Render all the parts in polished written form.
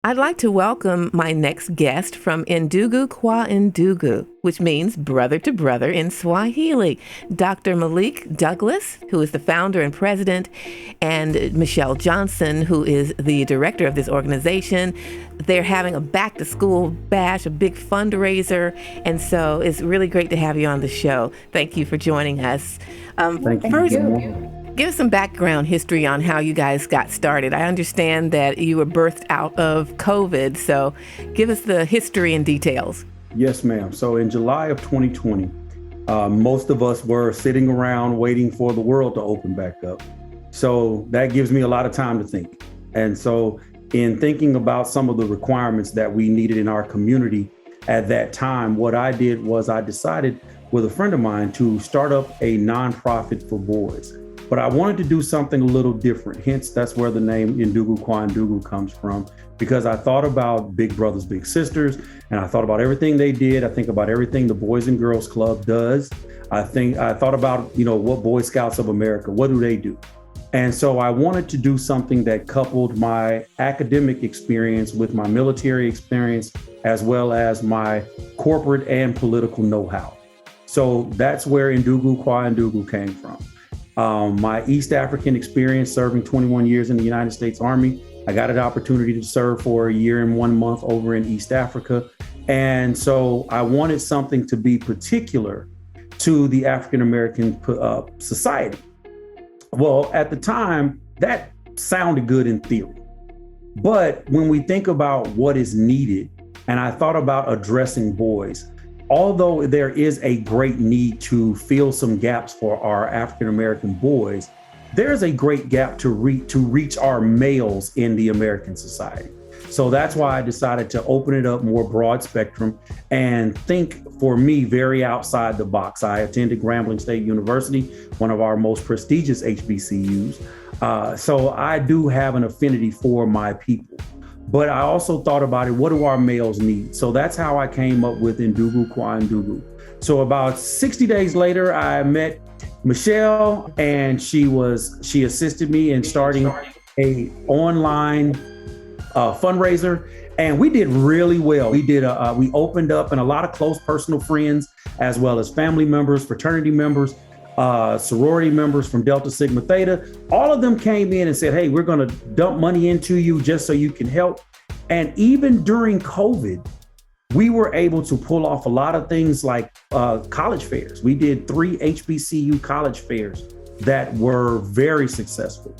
I'd like to welcome my next guest from Ndugu Kwa Ndugu, which means brother to brother in Swahili, Dr. Malik Douglas, who is the founder and president, and Michelle Johnson, who is the director of this organization. They're having a back to school bash, a big fundraiser, and so it's really great to have you on the show. Thank you for joining us. Thank you. First, give us some background history on how you guys got started. I understand that you were birthed out of COVID, so give us the history and details. Yes, ma'am. So in July of 2020, most of us were sitting around waiting for the world to open back up. So that gives me a lot of time to think. And so in thinking about some of the requirements that we needed in our community at that time, what I did was I decided with a friend of mine to start up a nonprofit for boys. But I wanted to do something a little different. Hence, that's where the name Ndugu Kwa Ndugu comes from, because I thought about Big Brothers, Big Sisters, and I thought about everything they did. I think about everything the Boys and Girls Club does. I thought about, what Boy Scouts of America, what do they do? And so I wanted to do something that coupled my academic experience with my military experience, as well as my corporate and political know-how. So that's where Ndugu Kwa Ndugu came from. My East African experience serving 21 years in the United States Army. I got an opportunity to serve for a year and 1 month over in East Africa. And so I wanted something to be particular to the African American society. Well, at the time, that sounded good in theory. But when we think about what is needed, and I thought about addressing boys, although there is a great need to fill some gaps for our African-American boys, there's a great gap to reach our males in the American society. So that's why I decided to open it up more broad spectrum and think, for me, very outside the box. I attended Grambling State University, one of our most prestigious HBCUs. So I do have an affinity for my people. But I also thought about it, what do our males need? So that's how I came up with Ndugu Kwa Ndugu. So about 60 days later, I met Michelle, and she assisted me in starting a online fundraiser, and we did really well. We opened up, and a lot of close personal friends, as well as family members, fraternity members, sorority members from Delta Sigma Theta, all of them came in and said, hey, we're going to dump money into you just so you can help. And even during COVID, we were able to pull off a lot of things like college fairs. We did 3 HBCU college fairs that were very successful.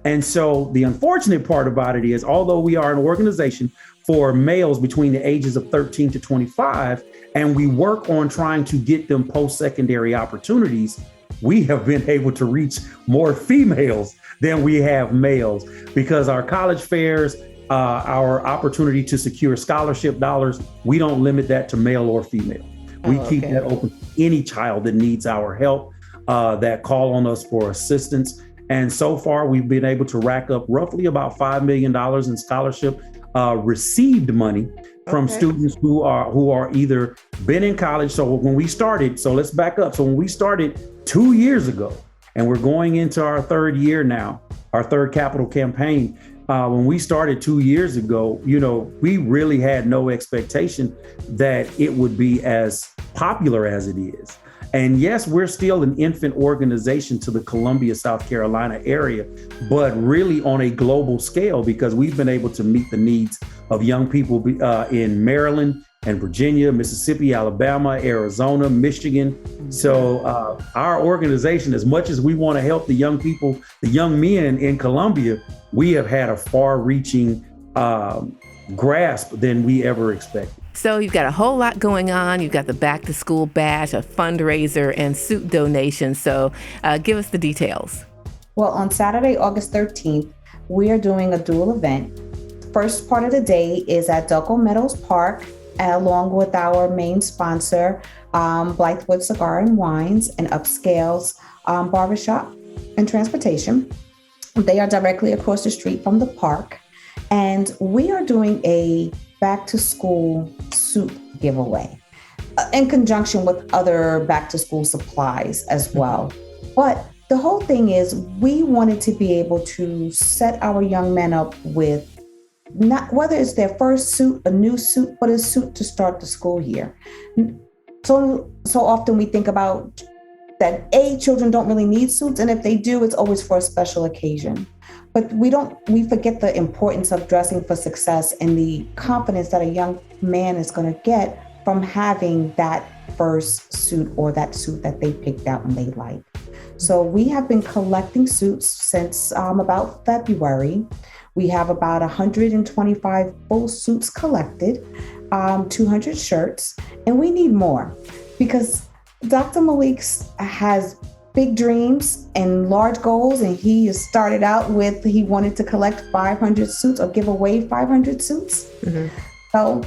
And so the unfortunate part about it is, although we are an organization for males between the ages of 13 to 25, and we work on trying to get them post-secondary opportunities, we have been able to reach more females than we have males, because our college fairs, our opportunity to secure scholarship dollars, we don't limit that to male or female. We keep that open to any child that needs our help, that call on us for assistance. And so far, we've been able to rack up roughly about $5 million in scholarship received money from students who are either been in college. So when we started, so let's back up. So when we started 2 years ago, and we're going into our 3rd year now, our 3rd capital campaign. When we started 2 years ago, we really had no expectation that it would be as popular as it is. And yes, we're still an infant organization to the Columbia, South Carolina area, but really on a global scale, because we've been able to meet the needs of young people in Maryland and Virginia, Mississippi, Alabama, Arizona, Michigan. So our organization, as much as we want to help the young people, the young men in Columbia, we have had a far-reaching grasp than we ever expected. So you've got a whole lot going on. You've got the back to school bash, a fundraiser, and suit donations. So give us the details. Well, on Saturday, August 13th, we are doing a dual event. First part of the day is at Delco Meadows Park, along with our main sponsor, Blythewood Cigar and Wines and Upscales Barbershop and Transportation. They are directly across the street from the park. And we are doing a back to school suit giveaway in conjunction with other back to school supplies as well. But the whole thing is, we wanted to be able to set our young men up with not whether it's their first suit, a new suit, but a suit to start the school year. So often we think about that children don't really need suits, and if they do, it's always for a special occasion. But we forget the importance of dressing for success and the confidence that a young man is going to get from having that first suit or that suit that they picked out and they like. So we have been collecting suits since about February. We have about 125 full suits collected, 200 shirts, and we need more because Dr. Malik has big dreams and large goals, and he started out with he wanted to collect 500 suits or give away 500 suits. Mm-hmm. So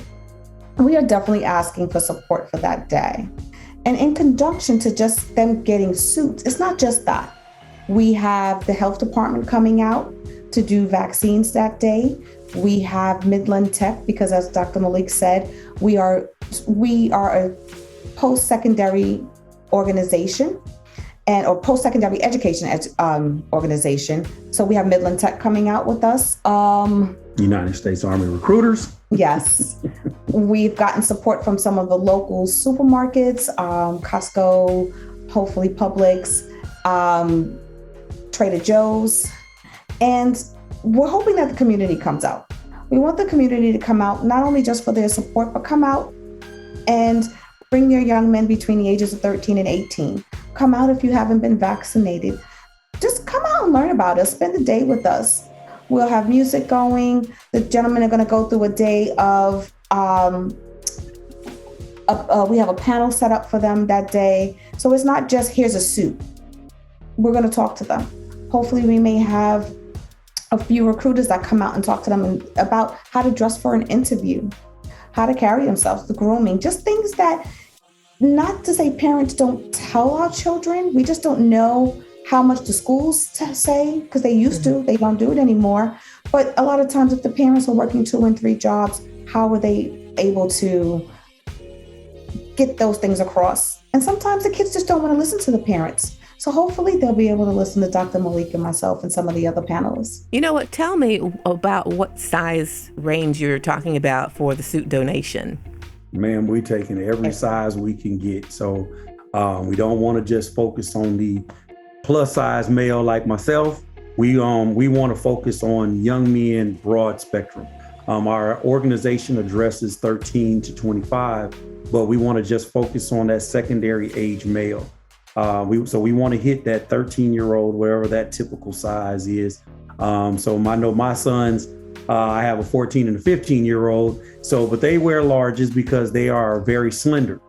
we are definitely asking for support for that day. And in conjunction to just them getting suits, it's not just that. We have the health department coming out to do vaccines that day. We have Midland Tech, because as Dr. Malik said, we are a post-secondary organization or post-secondary education organization. So we have Midland Tech coming out with us. United States Army recruiters. Yes. We've gotten support from some of the local supermarkets, Costco, hopefully Publix, Trader Joe's. And we're hoping that the community comes out. We want the community to come out, not only just for their support, but come out and bring your young men between the ages of 13 and 18. Come out if you haven't been vaccinated. Just come out and learn about us. Spend the day with us. We'll have music going. The gentlemen are going to go through a day of, we have a panel set up for them that day. So it's not just, here's a suit. We're going to talk to them. Hopefully we may have a few recruiters that come out and talk to them about how to dress for an interview, how to carry themselves, the grooming, just things that, not to say parents don't tell our children, we just don't know how much the schools say, because they used to, they don't do it anymore. But a lot of times if the parents are working 2 and 3 jobs, how are they able to get those things across? And sometimes the kids just don't want to listen to the parents. So hopefully they'll be able to listen to Dr. Malik and myself and some of the other panelists. You know what? Tell me about what size range you're talking about for the suit donation. Ma'am, we're taking every size we can get. So we don't want to just focus on the plus size male like myself. We want to focus on young men, broad spectrum. Our organization addresses 13 to 25, but we want to just focus on that secondary age male. So we want to hit that 13-year-old, wherever that typical size is. So I know my sons, I have a 14 and a 15-year-old. But they wear larges because they are very slender.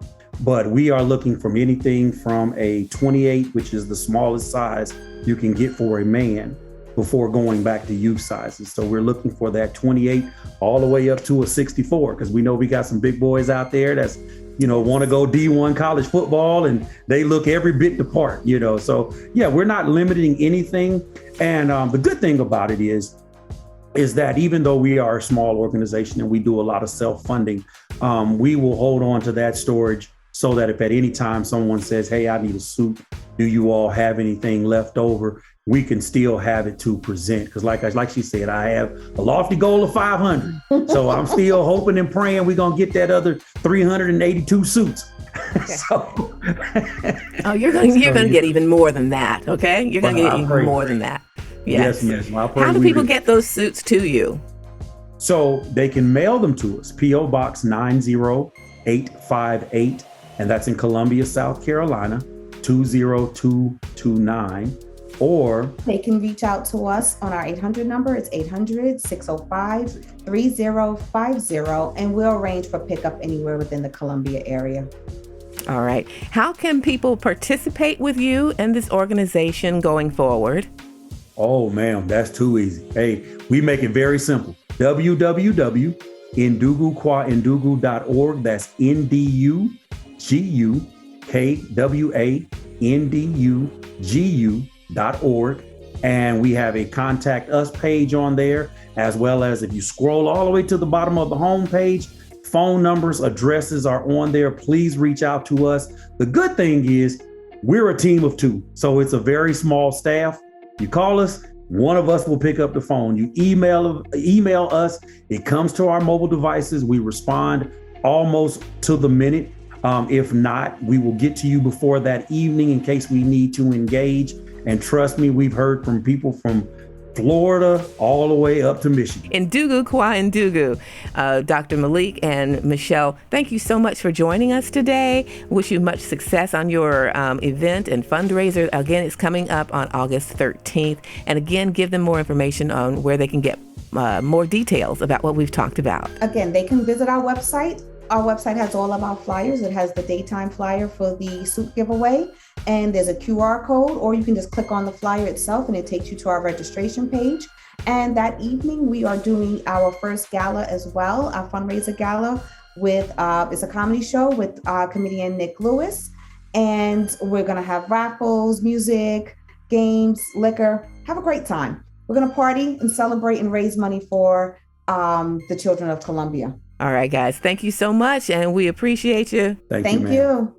But we are looking from anything from a 28, which is the smallest size you can get for a man, before going back to youth sizes. So we're looking for that 28 all the way up to a 64, because we know we got some big boys out there that's, want to go D1 college football, and they look every bit the part, So yeah, we're not limiting anything. And the good thing about it is that even though we are a small organization and we do a lot of self-funding, we will hold on to that storage so that if at any time someone says, hey, I need a suit, do you all have anything left over? We can still have it to present. Because like she said, I have a lofty goal of 500. So I'm still hoping and praying we're going to get that other 382 suits. So, you're going to get even more than that, okay? You're going to get even more than that. Yes. How do people get those suits to you? So they can mail them to us, P.O. Box 90858, and that's in Columbia, South Carolina, 20229. Or they can reach out to us on our 800 number. It's 800-605-3050, and we'll arrange for pickup anywhere within the Columbia area. All right. How can people participate with you and this organization going forward? Oh, ma'am, that's too easy. Hey, we make it very simple. www.induguquandugu.org. That's NDUGUKWANDUGU.org. And we have a contact us page on there, as well as if you scroll all the way to the bottom of the home page, phone numbers, addresses are on there. Please reach out to us. The good thing is we're a team of 2. So it's a very small staff. You call us, One of us will pick up the phone. You email us. It comes to our mobile devices. We respond almost to the minute. If not, we will get to you before that evening in case we need to engage. And trust me, we've heard from people from Florida all the way up to Michigan. Ndugu Kwa Ndugu. Dr. Malik and Michelle, thank you so much for joining us today. Wish you much success on your event and fundraiser. Again, it's coming up on August 13th. And again, give them more information on where they can get more details about what we've talked about. Again, they can visit our website. Our website has all of our flyers. It has the daytime flyer for the suit giveaway, and there's a QR code, or you can just click on the flyer itself and it takes you to our registration page. And that evening, we are doing our first gala as well, our fundraiser gala with, it's a comedy show with comedian Nick Lewis. And we're gonna have raffles, music, games, liquor. Have a great time. We're gonna party and celebrate and raise money for the children of Colombia. All right, guys. Thank you so much, and we appreciate you. Thank Thank you. you.